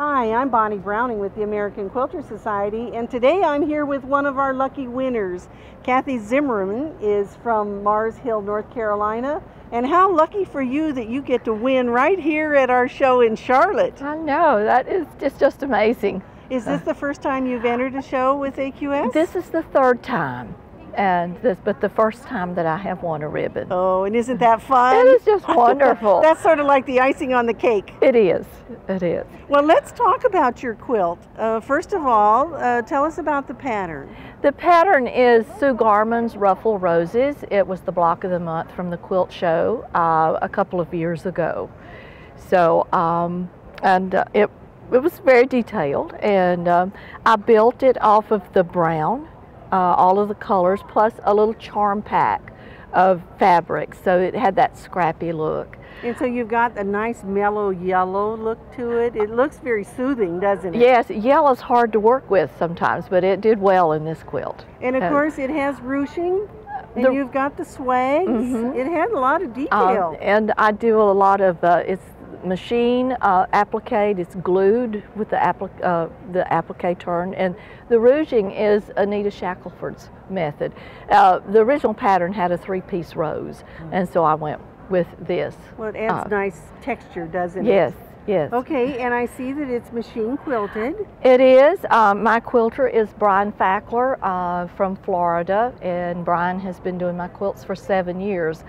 Hi, I'm Bonnie Browning with the American Quilter Society, and today I'm here with one of our lucky winners. Kathy Zimmerman is from Mars Hill, North Carolina, and how lucky for you that you get to win right here at our show in Charlotte. I know, that is just amazing. Is this the first time you've entered a show with AQS? This is the third time, but the first time that I have won a ribbon. Oh, and isn't that fun? It is just wonderful. That's sort of like the icing on the cake. It is. It is. Well, let's talk about your quilt. First of all, tell us about the pattern. The pattern is Sue Garman's Ruffle Roses. It was the block of the month from the quilt show a couple of years ago. So, it was very detailed, and I built it off of the brown, all of the colors, plus a little charm pack of fabric, so it had that scrappy look. And so you've got a nice mellow yellow look to it. It looks very soothing, doesn't it? Yes, yellow's hard to work with sometimes, but it did well in this quilt. And of course it has ruching, and you've got the swags. It had a lot of detail. And I do a lot of, it's machine applique, it's glued with the applique turn, and the rouging is Anita Shackelford's method. The original pattern had a three-piece rose, and so I went with this. Well, it adds nice texture, doesn't it? Yes, yes. Okay, and I see that it's machine quilted. It is. My quilter is Brian Fackler from Florida, and Brian has been doing my quilts for 7 years.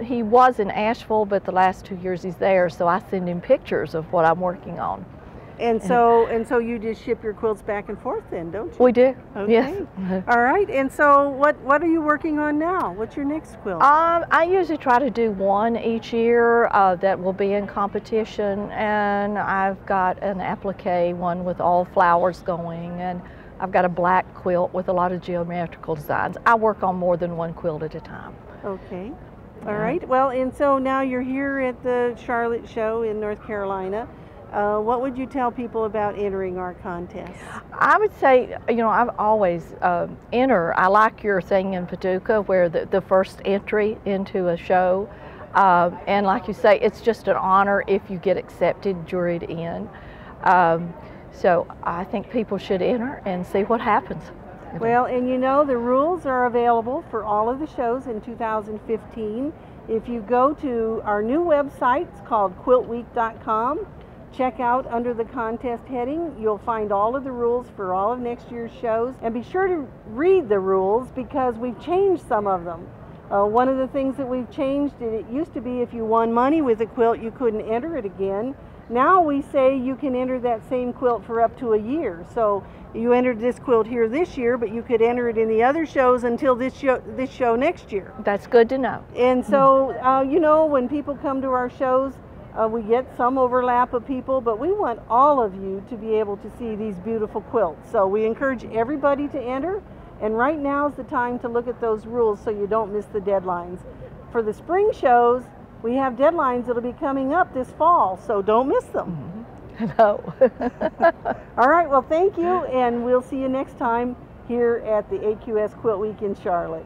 He was in Asheville, but the last 2 years he's there, so I send him pictures of what I'm working on. And so you just ship your quilts back and forth then, don't you? We do. Okay. Yes. All right. And so what are you working on now? What's your next quilt? I usually try to do one each year that will be in competition, and I've got an applique one with all flowers going, and I've got a black quilt with a lot of geometrical designs. I work on more than one quilt at a time. Okay. All right. Well, and so now you're here at the Charlotte show in North Carolina. What would you tell people about entering our contest? I would say, I've always I like your thing in Paducah where the first entry into a show, and like you say, it's just an honor if you get accepted, juried in. So I think people should enter and see what happens. Well, and the rules are available for all of the shows in 2015. If you go to our new website, it's called QuiltWeek.com. Check out under the contest heading. You'll find all of the rules for all of next year's shows. And be sure to read the rules because we've changed some of them. One of the things that we've changed, it used to be if you won money with a quilt, you couldn't enter it again. Now we say you can enter that same quilt for up to a year. So you entered this quilt here this year, but you could enter it in the other shows until this show next year. That's good to know. And so, when people come to our shows, we get some overlap of people, but we want all of you to be able to see these beautiful quilts. So we encourage everybody to enter, and right now is the time to look at those rules so you don't miss the deadlines. For the spring shows, we have deadlines that'll be coming up this fall, so don't miss them. No. All right, well, thank you, and we'll see you next time here at the AQS Quilt Week in Charlotte.